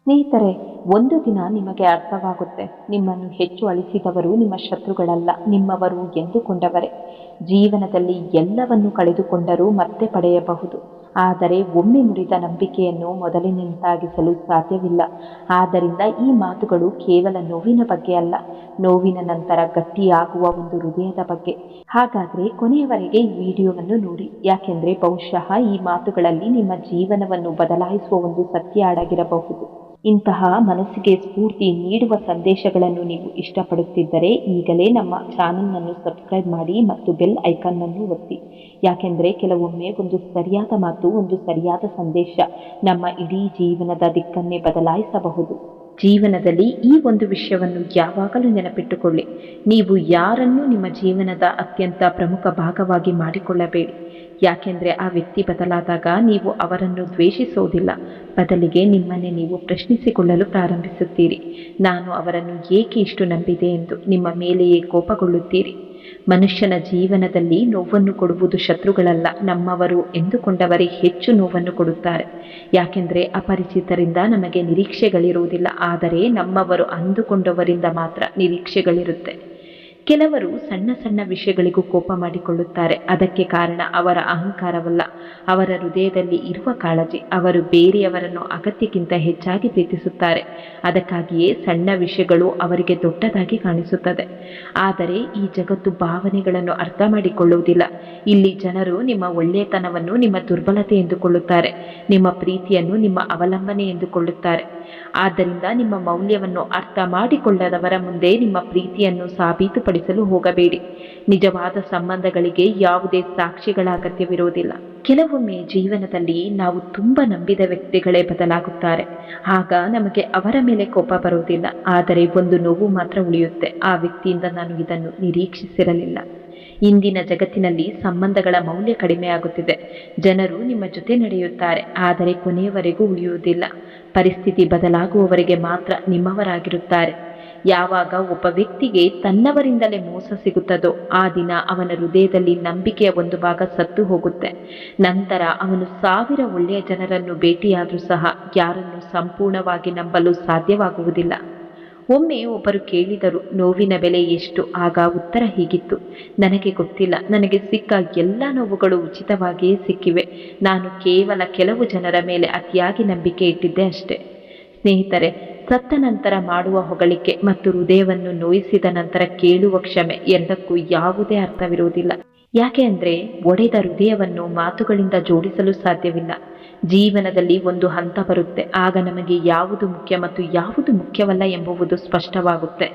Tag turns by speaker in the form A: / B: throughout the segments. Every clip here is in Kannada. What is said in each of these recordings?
A: ಸ್ನೇಹಿತರೆ, ಒಂದು ದಿನ ನಿಮಗೆ ಅರ್ಥವಾಗುತ್ತೆ, ನಿಮ್ಮನ್ನು ಹೆಚ್ಚು ಅಳಿಸಿದವರು ನಿಮ್ಮ ಶತ್ರುಗಳಲ್ಲ, ನಿಮ್ಮವರು ಎಂದುಕೊಂಡವರೇ. ಜೀವನದಲ್ಲಿ ಎಲ್ಲವನ್ನು ಕಳೆದುಕೊಂಡರೂ ಮತ್ತೆ ಪಡೆಯಬಹುದು, ಆದರೆ ಒಮ್ಮೆ ಮುರಿದ ನಂಬಿಕೆಯನ್ನು ಮೊದಲಿನಂತಾಗಿಸಲು ಸಾಧ್ಯವಿಲ್ಲ. ಆದ್ದರಿಂದ ಈ ಮಾತುಗಳು ಕೇವಲ ನೋವಿನ ಬಗ್ಗೆ ಅಲ್ಲ, ನೋವಿನ ನಂತರ ಗಟ್ಟಿಯಾಗುವ ಒಂದು ಹೃದಯದ ಬಗ್ಗೆ. ಹಾಗಾದರೆ ಕೊನೆಯವರೆಗೆ ಈ ವಿಡಿಯೋವನ್ನು ನೋಡಿ, ಯಾಕೆಂದರೆ ಬಹುಶಃ ಈ ಮಾತುಗಳಲ್ಲಿ ನಿಮ್ಮ ಜೀವನವನ್ನು ಬದಲಾಯಿಸುವ ಒಂದು ಸತ್ಯ ಅಡಗಿರಬಹುದು. ಇಂತಹ ಮನಸ್ಸಿಗೆ ಸ್ಫೂರ್ತಿ ನೀಡುವ ಸಂದೇಶಗಳನ್ನು ನೀವು ಇಷ್ಟಪಡುತ್ತಿದ್ದರೆ ಈಗಲೇ ನಮ್ಮ ಚಾನೆಲ್ನನ್ನು ಸಬ್ಸ್ಕ್ರೈಬ್ ಮಾಡಿ ಮತ್ತು ಬೆಲ್ ಐಕಾನ್ನನ್ನು ಒತ್ತಿ. ಯಾಕೆಂದರೆ ಕೆಲವೊಮ್ಮೆ ಒಂದು ಸರಿಯಾದ ಮಾತು, ಒಂದು ಸರಿಯಾದ ಸಂದೇಶ ನಮ್ಮ ಇಡೀ ಜೀವನದ ದಿಕ್ಕನ್ನೇ ಬದಲಾಯಿಸಬಹುದು. ಜೀವನದಲ್ಲಿ ಈ ಒಂದು ವಿಷಯವನ್ನು ಯಾವಾಗಲೂ ನೆನಪಿಟ್ಟುಕೊಳ್ಳಿ, ನೀವು ಯಾರನ್ನೂ ನಿಮ್ಮ ಜೀವನದ ಅತ್ಯಂತ ಪ್ರಮುಖ ಭಾಗವಾಗಿ ಮಾಡಿಕೊಳ್ಳಬೇಡಿ. ಯಾಕೆಂದರೆ ಆ ವ್ಯಕ್ತಿ ಬದಲಾದಾಗ ನೀವು ಅವರನ್ನು ದ್ವೇಷಿಸೋದಿಲ್ಲ, ಬದಲಿಗೆ ನಿಮ್ಮನ್ನೇ ನೀವು ಪ್ರಶ್ನಿಸಿಕೊಳ್ಳಲು ಪ್ರಾರಂಭಿಸುತ್ತೀರಿ. ನಾನು ಅವರನ್ನು ಏಕೆ ಇಷ್ಟು ನಂಬಿದೆ ಎಂದು ನಿಮ್ಮ ಮೇಲೆಯೇ ಕೋಪಗೊಳ್ಳುತ್ತೀರಿ. ಮನುಷ್ಯನ ಜೀವನದಲ್ಲಿ ನೋವನ್ನು ಕೊಡುವುದು ಶತ್ರುಗಳಲ್ಲ, ನಮ್ಮವರು ಎಂದುಕೊಂಡವರೇ ಹೆಚ್ಚು ನೋವನ್ನು ಕೊಡುತ್ತಾರೆ. ಯಾಕೆಂದರೆ ಅಪರಿಚಿತರಿಂದ ನಮಗೆ ನಿರೀಕ್ಷೆಗಳಿರುವುದಿಲ್ಲ, ಆದರೆ ನಮ್ಮವರು ಅಂದುಕೊಂಡವರಿಂದ ಮಾತ್ರ ನಿರೀಕ್ಷೆಗಳಿರುತ್ತೆ. ಕೆಲವರು ಸಣ್ಣ ಸಣ್ಣ ವಿಷಯಗಳಿಗೂ ಕೋಪ ಮಾಡಿಕೊಳ್ಳುತ್ತಾರೆ. ಅದಕ್ಕೆ ಕಾರಣ ಅವರ ಅಹಂಕಾರವಲ್ಲ, ಅವರ ಹೃದಯದಲ್ಲಿ ಇರುವ ಕಾಳಜಿ. ಅವರು ಬೇರೆಯವರನ್ನು ಅಗತ್ಯಕ್ಕಿಂತ ಹೆಚ್ಚಾಗಿ ಪ್ರೀತಿಸುತ್ತಾರೆ, ಅದಕ್ಕಾಗಿಯೇ ಸಣ್ಣ ವಿಷಯಗಳು ಅವರಿಗೆ ದೊಡ್ಡದಾಗಿ ಕಾಣಿಸುತ್ತದೆ. ಆದರೆ ಈ ಜಗತ್ತು ಭಾವನೆಗಳನ್ನು ಅರ್ಥ ಮಾಡಿಕೊಳ್ಳುವುದಿಲ್ಲ. ಇಲ್ಲಿ ಜನರು ನಿಮ್ಮ ಒಳ್ಳೆಯತನವನ್ನು ನಿಮ್ಮ ದುರ್ಬಲತೆ ಎಂದುಕೊಳ್ಳುತ್ತಾರೆ, ನಿಮ್ಮ ಪ್ರೀತಿಯನ್ನು ನಿಮ್ಮ ಅವಲಂಬನೆ ಎಂದುಕೊಳ್ಳುತ್ತಾರೆ. ಆದ್ದರಿಂದ ನಿಮ್ಮ ಮೌಲ್ಯವನ್ನು ಅರ್ಥ ಮಾಡಿಕೊಳ್ಳದವರ ಮುಂದೆ ನಿಮ್ಮ ಪ್ರೀತಿಯನ್ನು ಸಾಬೀತುಪಡಿಸಲು ಹೋಗಬೇಡಿ. ನಿಜವಾದ ಸಂಬಂಧಗಳಿಗೆ ಯಾವುದೇ ಸಾಕ್ಷಿಗಳ ಅಗತ್ಯವಿರುವುದಿಲ್ಲ. ಕೆಲವೊಮ್ಮೆ ಜೀವನದಲ್ಲಿ ನಾವು ತುಂಬ ನಂಬಿದ ವ್ಯಕ್ತಿಗಳೇ ಬದಲಾಗುತ್ತಾರೆ. ಆಗ ನಮಗೆ ಅವರ ಮೇಲೆ ಕೋಪ ಬರುವುದಿಲ್ಲ, ಆದರೆ ಒಂದು ನೋವು ಮಾತ್ರ ಉಳಿಯುತ್ತೆ. ಆ ವ್ಯಕ್ತಿಯಿಂದ ನಾನು ಇದನ್ನು ನಿರೀಕ್ಷಿಸಿರಲಿಲ್ಲ. ಇಂದಿನ ಜಗತ್ತಿನಲ್ಲಿ ಸಂಬಂಧಗಳ ಮೌಲ್ಯ ಕಡಿಮೆಯಾಗುತ್ತಿದೆ. ಜನರು ನಿಮ್ಮ ಜೊತೆ ನಡೆಯುತ್ತಾರೆ, ಆದರೆ ಕೊನೆಯವರೆಗೂ ಉಳಿಯುವುದಿಲ್ಲ. ಪರಿಸ್ಥಿತಿ ಬದಲಾಗುವವರೆಗೆ ಮಾತ್ರ ನಿಮ್ಮವರಾಗಿರುತ್ತಾರೆ. ಯಾವಾಗ ಒಬ್ಬ ವ್ಯಕ್ತಿಗೆ ತನ್ನವರಿಂದಲೇ ಮೋಸ ಸಿಗುತ್ತದೋ ಆ ದಿನ ಅವನ ಹೃದಯದಲ್ಲಿ ನಂಬಿಕೆಯ ಒಂದು ಭಾಗ ಸತ್ತು ಹೋಗುತ್ತೆ. ನಂತರ ಅವನು 1000 ಒಳ್ಳೆಯ ಜನರನ್ನು ಭೇಟಿಯಾದರೂ ಸಹ ಯಾರನ್ನು ಸಂಪೂರ್ಣವಾಗಿ ನಂಬಲು ಸಾಧ್ಯವಾಗುವುದಿಲ್ಲ. ಒಮ್ಮೆ ಒಬ್ಬರು ಕೇಳಿದರು, ನೋವಿನ ಬೆಲೆ ಎಷ್ಟು? ಆಗ ಉತ್ತರ ಹೀಗಿತ್ತು, ನನಗೆ ಗೊತ್ತಿಲ್ಲ. ನನಗೆ ಸಿಕ್ಕ ಎಲ್ಲ ನೋವುಗಳು ಉಚಿತವಾಗಿಯೇ ಸಿಕ್ಕಿವೆ. ನಾನು ಕೇವಲ ಕೆಲವು ಜನರ ಮೇಲೆ ಅತಿಯಾಗಿ ನಂಬಿಕೆ ಇಟ್ಟಿದ್ದೆ ಅಷ್ಟೇ. ಸ್ನೇಹಿತರೆ, ಸತ್ತ ನಂತರ ಮಾಡುವ ಹೊಗಳಿಕೆ ಮತ್ತು ಹೃದಯವನ್ನು ನೋಯಿಸಿದ ನಂತರ ಕೇಳುವ ಕ್ಷಮೆ ಎರಡಕ್ಕೂ ಯಾವುದೇ ಅರ್ಥವಿರುವುದಿಲ್ಲ. ಯಾಕೆ ಅಂದರೆ ಒಡೆದ ಹೃದಯವನ್ನು ಮಾತುಗಳಿಂದ ಜೋಡಿಸಲು ಸಾಧ್ಯವಿಲ್ಲ. ಜೀವನದಲ್ಲಿ ಒಂದು ಹಂತ ಬರುತ್ತೆ, ಆಗ ನಮಗೆ ಯಾವುದು ಮುಖ್ಯ ಮತ್ತು ಯಾವುದು ಮುಖ್ಯವಲ್ಲ ಎಂಬುದು ಸ್ಪಷ್ಟವಾಗುತ್ತೆ.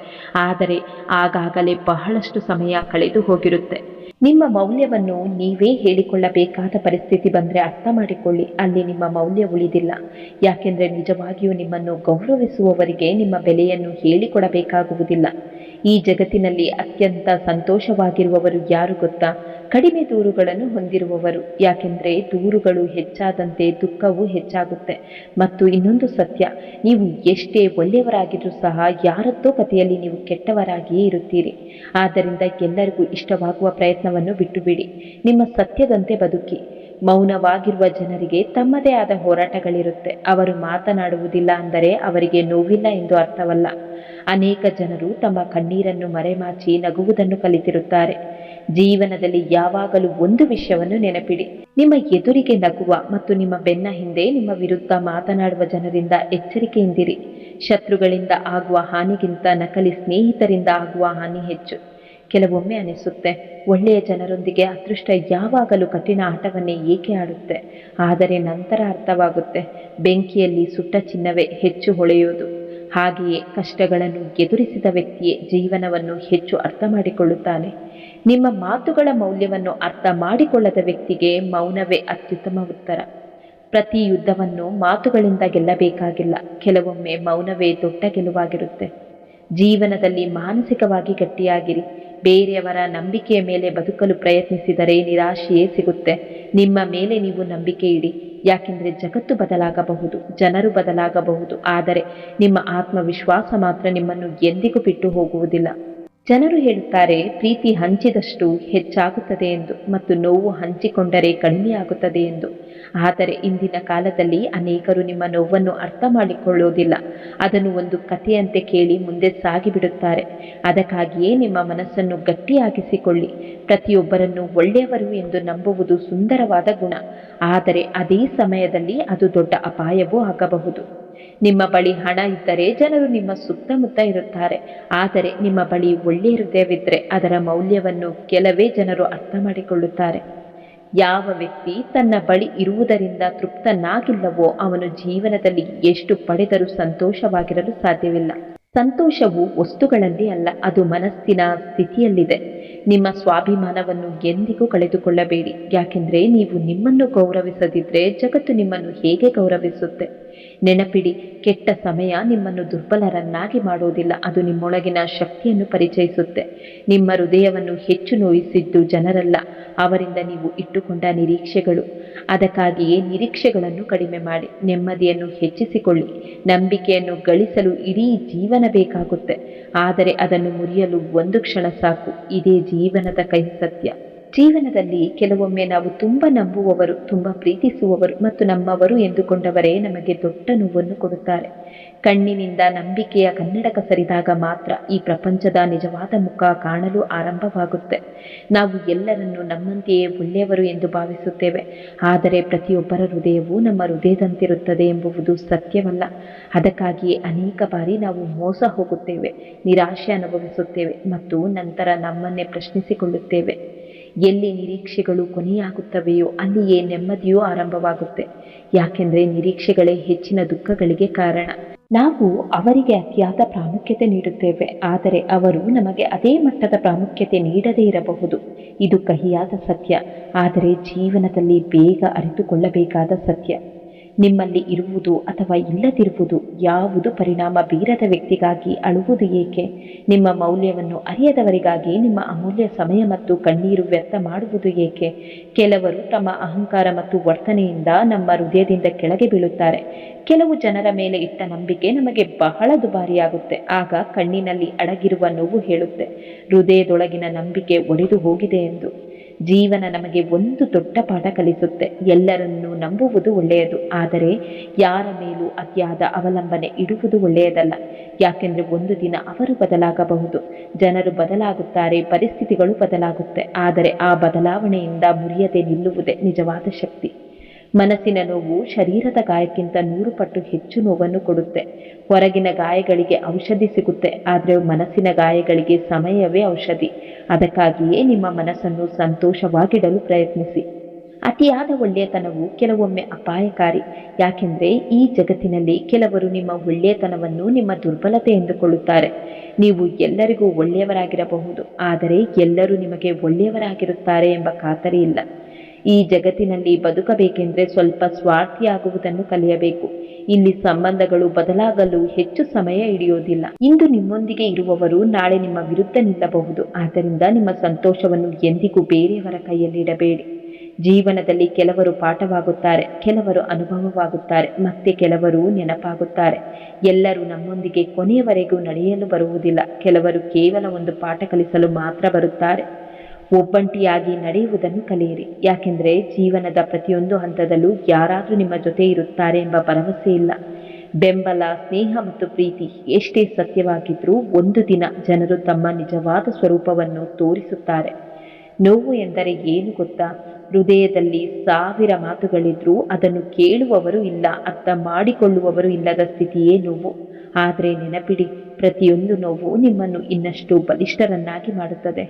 A: ಆದರೆ ಆಗಾಗಲೇ ಬಹಳಷ್ಟು ಸಮಯ ಕಳೆದು ಹೋಗಿರುತ್ತೆ. ನಿಮ್ಮ ಮೌಲ್ಯವನ್ನು ನೀವೇ ಹೇಳಿಕೊಳ್ಳಬೇಕಾದ ಪರಿಸ್ಥಿತಿ ಬಂದರೆ ಅರ್ಥ ಮಾಡಿಕೊಳ್ಳಿ, ಅಲ್ಲಿ ನಿಮ್ಮ ಮೌಲ್ಯ ಉಳಿದಿಲ್ಲ. ಯಾಕೆಂದರೆ ನಿಜವಾಗಿಯೂ ನಿಮ್ಮನ್ನು ಗೌರವಿಸುವವರಿಗೆ ನಿಮ್ಮ ಬೆಲೆಯನ್ನು ಹೇಳಿಕೊಡಬೇಕಾಗುವುದಿಲ್ಲ. ಈ ಜಗತ್ತಿನಲ್ಲಿ ಅತ್ಯಂತ ಸಂತೋಷವಾಗಿರುವವರು ಯಾರು ಗೊತ್ತಾ? ಕಡಿಮೆ ದೂರುಗಳನ್ನು ಹೊಂದಿರುವವರು. ಯಾಕೆಂದರೆ ದೂರುಗಳು ಹೆಚ್ಚಾದಂತೆ ದುಃಖವೂ ಹೆಚ್ಚಾಗುತ್ತೆ. ಮತ್ತು ಇನ್ನೊಂದು ಸತ್ಯ, ನೀವು ಎಷ್ಟೇ ಒಳ್ಳೆಯವರಾಗಿದ್ರೂ ಸಹ ಯಾರದ್ದೋ ಕಥೆಯಲ್ಲಿ ನೀವು ಕೆಟ್ಟವರಾಗಿಯೇ ಇರುತ್ತೀರಿ. ಆದ್ದರಿಂದ ಎಲ್ಲರಿಗೂ ಇಷ್ಟವಾಗುವ ಪ್ರಯತ್ನವನ್ನು ಬಿಟ್ಟುಬಿಡಿ, ನಿಮ್ಮ ಸತ್ಯದಂತೆ ಬದುಕಿ. ಮೌನವಾಗಿರುವ ಜನರಿಗೆ ತಮ್ಮದೇ ಆದ ಹೋರಾಟಗಳಿರುತ್ತೆ. ಅವರು ಮಾತನಾಡುವುದಿಲ್ಲ ಅಂದರೆ ಅವರಿಗೆ ನೋವಿಲ್ಲ ಎಂದು ಅರ್ಥವಲ್ಲ. ಅನೇಕ ಜನರು ತಮ್ಮ ಕಣ್ಣೀರನ್ನು ಮರೆಮಾಚಿ ನಗುವುದನ್ನು ಕಲಿತಿರುತ್ತಾರೆ. ಜೀವನದಲ್ಲಿ ಯಾವಾಗಲೂ ಒಂದು ವಿಷಯವನ್ನು ನೆನಪಿಡಿ, ನಿಮ್ಮ ಎದುರಿಗೆ ನಗುವ ಮತ್ತು ನಿಮ್ಮ ಬೆನ್ನ ಹಿಂದೆ ನಿಮ್ಮ ವಿರುದ್ಧ ಮಾತನಾಡುವ ಜನರಿಂದ ಎಚ್ಚರಿಕೆಯಿಂದಿರಿ. ಶತ್ರುಗಳಿಂದ ಆಗುವ ಹಾನಿಗಿಂತ ನಕಲಿ ಸ್ನೇಹಿತರಿಂದ ಆಗುವ ಹಾನಿ ಹೆಚ್ಚು. ಕೆಲವೊಮ್ಮೆ ಅನಿಸುತ್ತೆ, ಒಳ್ಳೆಯ ಜನರೊಂದಿಗೆ ಅದೃಷ್ಟ ಯಾವಾಗಲೂ ಕಠಿಣ ಆಟವನ್ನೇ ಏಕೆ ಆಡುತ್ತೆ. ಆದರೆ ನಂತರ ಅರ್ಥವಾಗುತ್ತೆ, ಬೆಂಕಿಯಲ್ಲಿ ಸುಟ್ಟ ಚಿನ್ನವೇ ಹೆಚ್ಚು ಹೊಳೆಯೋದು. ಹಾಗೆಯೇ ಕಷ್ಟಗಳನ್ನು ಎದುರಿಸಿದ ವ್ಯಕ್ತಿಯೇ ಜೀವನವನ್ನು ಹೆಚ್ಚು ಅರ್ಥ ಮಾಡಿಕೊಳ್ಳುತ್ತಾನೆ. ನಿಮ್ಮ ಮಾತುಗಳ ಮೌಲ್ಯವನ್ನು ಅರ್ಥ ಮಾಡಿಕೊಳ್ಳದ ವ್ಯಕ್ತಿಗೆ ಮೌನವೇ ಅತ್ಯುತ್ತಮ ಉತ್ತರ. ಪ್ರತಿ ಯುದ್ಧವನ್ನು ಮಾತುಗಳಿಂದ ಗೆಲ್ಲಬೇಕಾಗಿಲ್ಲ, ಕೆಲವೊಮ್ಮೆ ಮೌನವೇ ದೊಡ್ಡ ಗೆಲುವಾಗಿರುತ್ತೆ. ಜೀವನದಲ್ಲಿ ಮಾನಸಿಕವಾಗಿ ಗಟ್ಟಿಯಾಗಿರಿ. ಬೇರೆಯವರ ನಂಬಿಕೆಯ ಮೇಲೆ ಬದುಕಲು ಪ್ರಯತ್ನಿಸಿದರೆ ನಿರಾಶೆಯೇ ಸಿಗುತ್ತೆ. ನಿಮ್ಮ ಮೇಲೆ ನೀವು ನಂಬಿಕೆ ಇಡಿ. ಯಾಕೆಂದರೆ ಜಗತ್ತು ಬದಲಾಗಬಹುದು, ಜನರು ಬದಲಾಗಬಹುದು, ಆದರೆ ನಿಮ್ಮ ಆತ್ಮವಿಶ್ವಾಸ ಮಾತ್ರ ನಿಮ್ಮನ್ನು ಎಂದಿಗೂ ಬಿಟ್ಟು ಹೋಗುವುದಿಲ್ಲ. ಜನರು ಹೇಳುತ್ತಾರೆ ಪ್ರೀತಿ ಹಂಚಿದಷ್ಟು ಹೆಚ್ಚಾಗುತ್ತದೆ ಎಂದು ಮತ್ತು ನೋವು ಹಂಚಿಕೊಂಡರೆ ಕಡಿಮೆಯಾಗುತ್ತದೆ ಎಂದು. ಆದರೆ ಇಂದಿನ ಕಾಲದಲ್ಲಿ ಅನೇಕರು ನಿಮ್ಮ ನೋವನ್ನು ಅರ್ಥ ಮಾಡಿಕೊಳ್ಳುವುದಿಲ್ಲ. ಅದನ್ನು ಒಂದು ಕಥೆಯಂತೆ ಕೇಳಿ ಮುಂದೆ ಸಾಗಿಬಿಡುತ್ತಾರೆ. ಅದಕ್ಕಾಗಿಯೇ ನಿಮ್ಮ ಮನಸ್ಸನ್ನು ಗಟ್ಟಿಯಾಗಿಸಿಕೊಳ್ಳಿ. ಪ್ರತಿಯೊಬ್ಬರನ್ನು ಒಳ್ಳೆಯವರು ಎಂದು ನಂಬುವುದು ಸುಂದರವಾದ ಗುಣ, ಆದರೆ ಅದೇ ಸಮಯದಲ್ಲಿ ಅದು ದೊಡ್ಡ ಅಪಾಯವೂ ಆಗಬಹುದು. ನಿಮ್ಮ ಬಳಿ ಹಣ ಇದ್ದರೆ ಜನರು ನಿಮ್ಮ ಸುತ್ತಮುತ್ತ ಇರುತ್ತಾರೆ. ಆದರೆ ನಿಮ್ಮ ಬಳಿ ಒಳ್ಳೆಯ ಹೃದಯವಿದ್ದರೆ ಅದರ ಮೌಲ್ಯವನ್ನು ಕೆಲವೇ ಜನರು ಅರ್ಥ ಮಾಡಿಕೊಳ್ಳುತ್ತಾರೆ. ಯಾವ ವ್ಯಕ್ತಿ ತನ್ನ ಬಳಿ ಇರುವುದರಿಂದ ತೃಪ್ತನಾಗಿಲ್ಲವೋ ಅವನು ಜೀವನದಲ್ಲಿ ಎಷ್ಟು ಪಡೆದರೂ ಸಂತೋಷವಾಗಿರಲು ಸಾಧ್ಯವಿಲ್ಲ. ಸಂತೋಷವು ವಸ್ತುಗಳಲ್ಲಿ ಅಲ್ಲ, ಅದು ಮನಸ್ಸಿನ ಸ್ಥಿತಿಯಲ್ಲಿದೆ. ನಿಮ್ಮ ಸ್ವಾಭಿಮಾನವನ್ನು ಎಂದಿಗೂ ಕಳೆದುಕೊಳ್ಳಬೇಡಿ. ಯಾಕೆಂದರೆ ನೀವು ನಿಮ್ಮನ್ನು ಗೌರವಿಸದಿದ್ದರೆ ಜಗತ್ತು ನಿಮ್ಮನ್ನು ಹೇಗೆ ಗೌರವಿಸುತ್ತೆ? ನೆನಪಿಡಿ, ಕೆಟ್ಟ ಸಮಯ ನಿಮ್ಮನ್ನು ದುರ್ಬಲರನ್ನಾಗಿ ಮಾಡುವುದಿಲ್ಲ, ಅದು ನಿಮ್ಮೊಳಗಿನ ಶಕ್ತಿಯನ್ನು ಪರಿಚಯಿಸುತ್ತೆ. ನಿಮ್ಮ ಹೃದಯವನ್ನು ಹೆಚ್ಚು ನೋಯಿಸಿದ್ದು ಜನರಲ್ಲ, ಅವರಿಂದ ನೀವು ಇಟ್ಟುಕೊಂಡ ನಿರೀಕ್ಷೆಗಳು. ಅದಕ್ಕಾಗಿಯೇ ನಿರೀಕ್ಷೆಗಳನ್ನು ಕಡಿಮೆ ಮಾಡಿ ನೆಮ್ಮದಿಯನ್ನು ಹೆಚ್ಚಿಸಿಕೊಳ್ಳಿ. ನಂಬಿಕೆಯನ್ನು ಗಳಿಸಲು ಇಡೀ ಜೀವನ ಬೇಕಾಗುತ್ತೆ, ಆದರೆ ಅದನ್ನು ಮುರಿಯಲು ಒಂದು ಕ್ಷಣ ಸಾಕು. ಇದೇ ಜೀವನದ ಕಹಿ ಸತ್ಯ. ಜೀವನದಲ್ಲಿ ಕೆಲವೊಮ್ಮೆ ನಾವು ತುಂಬ ನಂಬುವವರು, ತುಂಬ ಪ್ರೀತಿಸುವವರು ಮತ್ತು ನಮ್ಮವರು ಎಂದುಕೊಂಡವರೇ ನಮಗೆ ದೊಡ್ಡ ನೋವನ್ನು ಕೊಡುತ್ತಾರೆ. ಕಣ್ಣಿನಿಂದ ನಂಬಿಕೆಯ ಕನ್ನಡಕ ಸರಿದಾಗ ಮಾತ್ರ ಈ ಪ್ರಪಂಚದ ನಿಜವಾದ ಮುಖ ಕಾಣಲು ಆರಂಭವಾಗುತ್ತೆ. ನಾವು ಎಲ್ಲರನ್ನೂ ನಮ್ಮಂತೆಯೇ ಒಳ್ಳೆಯವರು ಎಂದು ಭಾವಿಸುತ್ತೇವೆ, ಆದರೆ ಪ್ರತಿಯೊಬ್ಬರ ಹೃದಯವೂ ನಮ್ಮ ಹೃದಯದಂತಿರುತ್ತದೆ ಎಂಬುದು ಸತ್ಯವಲ್ಲ. ಅದಕ್ಕಾಗಿಯೇ ಅನೇಕ ಬಾರಿ ನಾವು ಮೋಸ ಹೋಗುತ್ತೇವೆ, ನಿರಾಶೆ ಅನುಭವಿಸುತ್ತೇವೆ ಮತ್ತು ನಂತರ ನಮ್ಮನ್ನೇ ಪ್ರಶ್ನಿಸಿಕೊಳ್ಳುತ್ತೇವೆ. ಎಲ್ಲಿ ನಿರೀಕ್ಷೆಗಳು ಕೊನೆಯಾಗುತ್ತವೆಯೋ ಅಲ್ಲಿಯೇ ನೆಮ್ಮದಿಯೂ ಆರಂಭವಾಗುತ್ತೆ. ಯಾಕೆಂದರೆ ನಿರೀಕ್ಷೆಗಳೇ ಹೆಚ್ಚಿನ ದುಃಖಗಳಿಗೆ ಕಾರಣ. ನಾವು ಅವರಿಗೆ ಅತಿಯಾದ ಪ್ರಾಮುಖ್ಯತೆ ನೀಡುತ್ತೇವೆ, ಆದರೆ ಅವರು ನಮಗೆ ಅದೇ ಮಟ್ಟದ ಪ್ರಾಮುಖ್ಯತೆ ನೀಡದೇ ಇರಬಹುದು. ಇದು ಕಹಿಯಾದ ಸತ್ಯ, ಆದರೆ ಜೀವನದಲ್ಲಿ ಬೇಗ ಅರಿತುಕೊಳ್ಳಬೇಕಾದ ಸತ್ಯ. ನಿಮ್ಮಲ್ಲಿ ಇರುವುದು ಅಥವಾ ಇಲ್ಲದಿರುವುದು ಯಾವುದು ಪರಿಣಾಮ ಬೀರದ ವ್ಯಕ್ತಿಗಾಗಿ ಅಳುವುದು ಏಕೆ? ನಿಮ್ಮ ಮೌಲ್ಯವನ್ನು ಅರಿಯದವರಿಗಾಗಿ ನಿಮ್ಮ ಅಮೂಲ್ಯ ಸಮಯ ಮತ್ತು ಕಣ್ಣೀರು ವ್ಯರ್ಥ ಮಾಡುವುದು ಏಕೆ? ಕೆಲವರು ತಮ್ಮ ಅಹಂಕಾರ ಮತ್ತು ವರ್ತನೆಯಿಂದ ನಮ್ಮ ಹೃದಯದಿಂದ ಕೆಳಗೆ ಬೀಳುತ್ತಾರೆ. ಕೆಲವು ಜನರ ಮೇಲೆ ಇಟ್ಟ ನಂಬಿಕೆ ನಮಗೆ ಬಹಳ ದುಬಾರಿಯಾಗುತ್ತೆ. ಆಗ ಕಣ್ಣಿನಲ್ಲಿ ಅಡಗಿರುವ ನೋವು ಹೇಳುತ್ತೆ, ಹೃದಯದೊಳಗಿನ ನಂಬಿಕೆ ಒಡೆದು ಹೋಗಿದೆ ಎಂದು. ಜೀವನ ನಮಗೆ ಒಂದು ದೊಡ್ಡ ಪಾಠ ಕಲಿಸುತ್ತೆ. ಎಲ್ಲರನ್ನೂ ನಂಬುವುದು ಒಳ್ಳೆಯದು, ಆದರೆ ಯಾರ ಮೇಲೂ ಅತಿಯಾದ ಅವಲಂಬನೆ ಇಡುವುದು ಒಳ್ಳೆಯದಲ್ಲ. ಯಾಕೆಂದರೆ ಒಂದು ದಿನ ಅವರು ಬದಲಾಗಬಹುದು. ಜನರು ಬದಲಾಗುತ್ತಾರೆ, ಪರಿಸ್ಥಿತಿಗಳು ಬದಲಾಗುತ್ತೆ, ಆದರೆ ಆ ಬದಲಾವಣೆಯಿಂದ ಮುರಿಯದೆ ನಿಲ್ಲುವುದೇ ನಿಜವಾದ ಶಕ್ತಿ. ಮನಸ್ಸಿನ ನೋವು ಶರೀರದ ಗಾಯಕ್ಕಿಂತ 100 ಪಟ್ಟು ಹೆಚ್ಚು ನೋವನ್ನು ಕೊಡುತ್ತೆ. ಹೊರಗಿನ ಗಾಯಗಳಿಗೆ ಔಷಧಿ ಸಿಗುತ್ತೆ, ಆದರೆ ಮನಸ್ಸಿನ ಗಾಯಗಳಿಗೆ ಸಮಯವೇ ಔಷಧಿ. ಅದಕ್ಕಾಗಿಯೇ ನಿಮ್ಮ ಮನಸ್ಸನ್ನು ಸಂತೋಷವಾಗಿಡಲು ಪ್ರಯತ್ನಿಸಿ. ಅತಿಯಾದ ಒಳ್ಳೆಯತನವು ಕೆಲವೊಮ್ಮೆ ಅಪಾಯಕಾರಿ. ಯಾಕೆಂದರೆ ಈ ಜಗತ್ತಿನಲ್ಲಿ ಕೆಲವರು ನಿಮ್ಮ ಒಳ್ಳೆಯತನವನ್ನು ನಿಮ್ಮ ದುರ್ಬಲತೆ ಎಂದುಕೊಳ್ಳುತ್ತಾರೆ. ನೀವು ಎಲ್ಲರಿಗೂ ಒಳ್ಳೆಯವರಾಗಿರಬಹುದು, ಆದರೆ ಎಲ್ಲರೂ ನಿಮಗೆ ಒಳ್ಳೆಯವರಾಗಿರುತ್ತಾರೆ ಎಂಬ ಖಾತರಿ ಇಲ್ಲ. ಈ ಜಗತ್ತಿನಲ್ಲಿ ಬದುಕಬೇಕೆಂದರೆ ಸ್ವಲ್ಪ ಸ್ವಾರ್ಥಿಯಾಗುವುದನ್ನು ಕಲಿಯಬೇಕು. ಇಲ್ಲಿ ಸಂಬಂಧಗಳು ಬದಲಾಗಲು ಹೆಚ್ಚು ಸಮಯ ಹಿಡಿಯುವುದಿಲ್ಲ. ಇಂದು ನಿಮ್ಮೊಂದಿಗೆ ಇರುವವರು ನಾಳೆ ನಿಮ್ಮ ವಿರುದ್ಧ ನಿಲ್ಲಬಹುದು. ಆದ್ದರಿಂದ ನಿಮ್ಮ ಸಂತೋಷವನ್ನು ಎಂದಿಗೂ ಬೇರೆಯವರ ಕೈಯಲ್ಲಿಡಬೇಡಿ. ಜೀವನದಲ್ಲಿ ಕೆಲವರು ಪಾಠವಾಗುತ್ತಾರೆ, ಕೆಲವರು ಅನುಭವವಾಗುತ್ತಾರೆ, ಮತ್ತೆ ಕೆಲವರು ನೆನಪಾಗುತ್ತಾರೆ. ಎಲ್ಲರೂ ನಮ್ಮೊಂದಿಗೆ ಕೊನೆಯವರೆಗೂ ನಡೆಯಲು ಬರುವುದಿಲ್ಲ. ಕೆಲವರು ಕೇವಲ ಒಂದು ಪಾಠ ಕಲಿಸಲು ಮಾತ್ರ ಬರುತ್ತಾರೆ. ಒಬ್ಬಂಟಿಯಾಗಿ ನಡೆಯುವುದನ್ನು ಕಲಿಯಿರಿ. ಯಾಕೆಂದರೆ ಜೀವನದ ಪ್ರತಿಯೊಂದು ಹಂತದಲ್ಲೂ ಯಾರಾದರೂ ನಿಮ್ಮ ಜೊತೆ ಇರುತ್ತಾರೆ ಎಂಬ ಭರವಸೆ ಇಲ್ಲ. ಬೆಂಬಲ, ಸ್ನೇಹ ಮತ್ತು ಪ್ರೀತಿ ಎಷ್ಟೇ ಸತ್ಯವಾಗಿದ್ರೂ ಒಂದು ದಿನ ಜನರು ತಮ್ಮ ನಿಜವಾದ ಸ್ವರೂಪವನ್ನು ತೋರಿಸುತ್ತಾರೆ. ನೋವು ಎಂದರೆ ಏನು ಗೊತ್ತಾ? ಹೃದಯದಲ್ಲಿ 1000 ಮಾತುಗಳಿದ್ರೂ ಅದನ್ನು ಕೇಳುವವರು ಇಲ್ಲ, ಅರ್ಥ ಮಾಡಿಕೊಳ್ಳುವವರು ಇಲ್ಲದ ಸ್ಥಿತಿಯೇ ನೋವು. ಆದರೆ ನೆನಪಿಡಿ, ಪ್ರತಿಯೊಂದು ನೋವು ನಿಮ್ಮನ್ನು ಇನ್ನಷ್ಟು ಬಲಿಷ್ಠರನ್ನಾಗಿ ಮಾಡುತ್ತದೆ.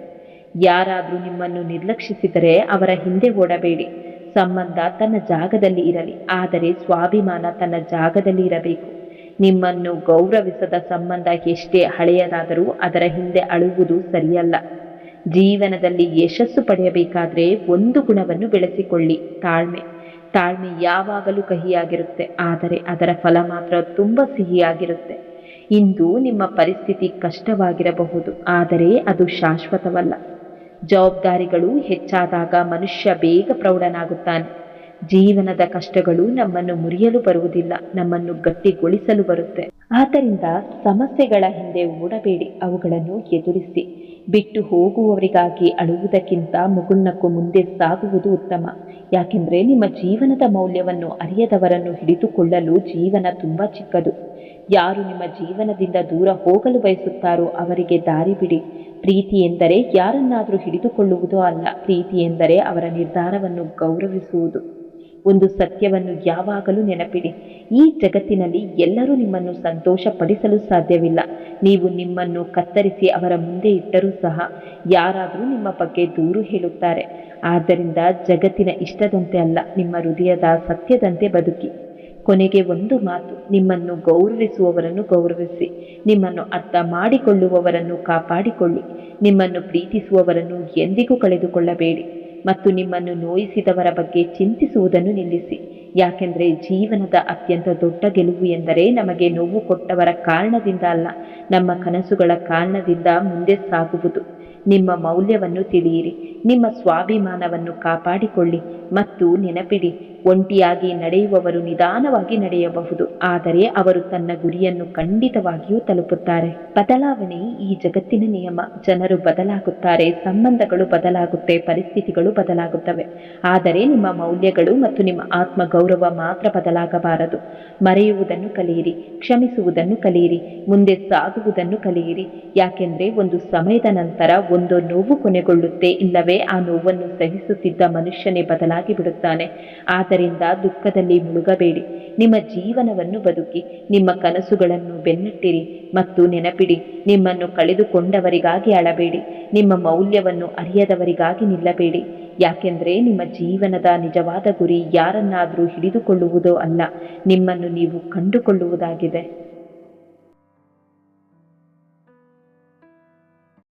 A: ಯಾರಾದರೂ ನಿಮ್ಮನ್ನು ನಿರ್ಲಕ್ಷಿಸಿದರೆ ಅವರ ಹಿಂದೆ ಓಡಬೇಡಿ. ಸಂಬಂಧ ತನ್ನ ಜಾಗದಲ್ಲಿ ಇರಲಿ, ಆದರೆ ಸ್ವಾಭಿಮಾನ ತನ್ನ ಜಾಗದಲ್ಲಿ ಇರಬೇಕು. ನಿಮ್ಮನ್ನು ಗೌರವಿಸದ ಸಂಬಂಧ ಎಷ್ಟೇ ಹಳೆಯದಾದರೂ ಅದರ ಹಿಂದೆ ಅಳುವುದು ಸರಿಯಲ್ಲ. ಜೀವನದಲ್ಲಿ ಯಶಸ್ಸು ಪಡೆಯಬೇಕಾದ್ರೆ ಒಂದು ಗುಣವನ್ನು ಬೆಳೆಸಿಕೊಳ್ಳಿ, ತಾಳ್ಮೆ. ತಾಳ್ಮೆ ಯಾವಾಗಲೂ ಕಹಿಯಾಗಿರುತ್ತೆ, ಆದರೆ ಅದರ ಫಲ ಮಾತ್ರ ತುಂಬ ಸಿಹಿಯಾಗಿರುತ್ತೆ. ಇಂದು ನಿಮ್ಮ ಪರಿಸ್ಥಿತಿ ಕಷ್ಟವಾಗಿರಬಹುದು, ಆದರೆ ಅದು ಶಾಶ್ವತವಲ್ಲ. ಜವಾಬ್ದಾರಿಗಳು ಹೆಚ್ಚಾದಾಗ ಮನುಷ್ಯ ಬೇಗ ಪ್ರೌಢನಾಗುತ್ತಾನೆ. ಜೀವನದ ಕಷ್ಟಗಳು ನಮ್ಮನ್ನು ಮುರಿಯಲು ಬರುವುದಿಲ್ಲ, ನಮ್ಮನ್ನು ಗಟ್ಟಿಗೊಳಿಸಲು ಬರುತ್ತೆ. ಆದ್ದರಿಂದ ಸಮಸ್ಯೆಗಳ ಹಿಂದೆ ಓಡಬೇಡಿ, ಅವುಗಳನ್ನು ಎದುರಿಸಿ. ಬಿಟ್ಟು ಹೋಗುವವರಿಗಾಗಿ ಅಳುವುದಕ್ಕಿಂತ ಮುಗುಳ್ನಕ್ಕು ಮುಂದೆ ಸಾಗುವುದು ಉತ್ತಮ. ಯಾಕೆಂದರೆ ನಿಮ್ಮ ಜೀವನದ ಮೌಲ್ಯವನ್ನು ಅರಿಯದವರನ್ನು ಹಿಡಿದುಕೊಳ್ಳಲು ಜೀವನ ತುಂಬ ಚಿಕ್ಕದು. ಯಾರು ನಿಮ್ಮ ಜೀವನದಿಂದ ದೂರ ಹೋಗಲು ಬಯಸುತ್ತಾರೋ ಅವರಿಗೆ ದಾರಿ ಬಿಡಿ. ಪ್ರೀತಿ ಎಂದರೆ ಯಾರನ್ನಾದರೂ ಹಿಡಿದುಕೊಳ್ಳುವುದೋ ಅಲ್ಲ, ಪ್ರೀತಿ ಎಂದರೆ ಅವರ ನಿರ್ಧಾರವನ್ನು ಗೌರವಿಸುವುದು. ಒಂದು ಸತ್ಯವನ್ನು ಯಾವಾಗಲೂ ನೆನಪಿಡಿ, ಈ ಜಗತ್ತಿನಲ್ಲಿ ಎಲ್ಲರೂ ನಿಮ್ಮನ್ನು ಸಂತೋಷಪಡಿಸಲು ಸಾಧ್ಯವಿಲ್ಲ. ನೀವು ನಿಮ್ಮನ್ನು ಕತ್ತರಿಸಿ ಅವರ ಮುಂದೆ ಇಟ್ಟರೂ ಸಹ ಯಾರಾದರೂ ನಿಮ್ಮ ಬಗ್ಗೆ ದೂರು ಹೇಳುತ್ತಾರೆ. ಆದ್ದರಿಂದ ಜಗತ್ತಿನ ಇಷ್ಟದಂತೆ ಅಲ್ಲ, ನಿಮ್ಮ ಹೃದಯದ ಸತ್ಯದಂತೆ ಬದುಕಿ. ಕೊನೆಗೆ ಒಂದು ಮಾತು, ನಿಮ್ಮನ್ನು ಗೌರವಿಸುವವರನ್ನು ಗೌರವಿಸಿ, ನಿಮ್ಮನ್ನು ಅರ್ಥ ಮಾಡಿಕೊಳ್ಳುವವರನ್ನು ಕಾಪಾಡಿಕೊಳ್ಳಿ, ನಿಮ್ಮನ್ನು ಪ್ರೀತಿಸುವವರನ್ನು ಎಂದಿಗೂ ಕಳೆದುಕೊಳ್ಳಬೇಡಿ ಮತ್ತು ನಿಮ್ಮನ್ನು ನೋಯಿಸಿದವರ ಬಗ್ಗೆ ಚಿಂತಿಸುವುದನ್ನು ನಿಲ್ಲಿಸಿ. ಯಾಕೆಂದರೆ ಜೀವನದ ಅತ್ಯಂತ ದೊಡ್ಡ ಗೆಲುವು ಎಂದರೆ ನಮಗೆ ನೋವು ಕೊಟ್ಟವರ ಕಾರಣದಿಂದ ಅಲ್ಲ, ನಮ್ಮ ಕನಸುಗಳ ಕಾರಣದಿಂದ ಮುಂದೆ ಸಾಗುವುದು. ನಿಮ್ಮ ಮೌಲ್ಯವನ್ನು ತಿಳಿಯಿರಿ, ನಿಮ್ಮ ಸ್ವಾಭಿಮಾನವನ್ನು ಕಾಪಾಡಿಕೊಳ್ಳಿ ಮತ್ತು ನೆನಪಿಡಿ, ಒಂಟಿಯಾಗಿ ನಡೆಯುವವರು ನಿಧಾನವಾಗಿ ನಡೆಯಬಹುದು, ಆದರೆ ಅವರು ತನ್ನ ಗುರಿಯನ್ನು ಖಂಡಿತವಾಗಿಯೂ ತಲುಪುತ್ತಾರೆ. ಬದಲಾವಣೆ ಈ ಜಗತ್ತಿನ ನಿಯಮ. ಜನರು ಬದಲಾಗುತ್ತಾರೆ, ಸಂಬಂಧಗಳು ಬದಲಾಗುತ್ತೆ, ಪರಿಸ್ಥಿತಿಗಳು ಬದಲಾಗುತ್ತವೆ. ಆದರೆ ನಿಮ್ಮ ಮೌಲ್ಯಗಳು ಮತ್ತು ನಿಮ್ಮ ಆತ್ಮ ಗೌರವ ಮಾತ್ರ ಬದಲಾಗಬಾರದು. ಮರೆಯುವುದನ್ನು ಕಲಿಯಿರಿ, ಕ್ಷಮಿಸುವುದನ್ನು ಕಲಿಯಿರಿ, ಮುಂದೆ ಸಾಗುವುದನ್ನು ಕಲಿಯಿರಿ. ಯಾಕೆಂದರೆ ಒಂದು ಸಮಯದ ನಂತರ ಒಂದೋ ನೋವು ಕೊನೆಗೊಳ್ಳುತ್ತೆ, ಇಲ್ಲವೇ ಆ ನೋವನ್ನು ಸಹಿಸುತ್ತಿದ್ದ ಮನುಷ್ಯನೇ ಬದಲಾಗಿ ಬಿಡುತ್ತಾನೆ. ಆದ್ದರಿಂದ ದುಃಖದಲ್ಲಿ ಮುಳುಗಬೇಡಿ, ನಿಮ್ಮ ಜೀವನವನ್ನು ಬದುಕಿ, ನಿಮ್ಮ ಕನಸುಗಳನ್ನು ಬೆನ್ನಟ್ಟಿರಿ ಮತ್ತು ನೆನಪಿಡಿ, ನಿಮ್ಮನ್ನು ಕಳೆದುಕೊಂಡವರಿಗಾಗಿ ಅಳಬೇಡಿ, ನಿಮ್ಮ ಮೌಲ್ಯವನ್ನು ಅರಿಯದವರಿಗಾಗಿ ನಿಲ್ಲಬೇಡಿ. ಯಾಕೆಂದರೆ ನಿಮ್ಮ ಜೀವನದ ನಿಜವಾದ ಗುರಿ ಯಾರನ್ನಾದರೂ ಹಿಡಿದುಕೊಳ್ಳುವುದೋ ಅಲ್ಲ, ನಿಮ್ಮನ್ನು ನೀವು ಕಂಡುಕೊಳ್ಳುವುದಾಗಿದೆ.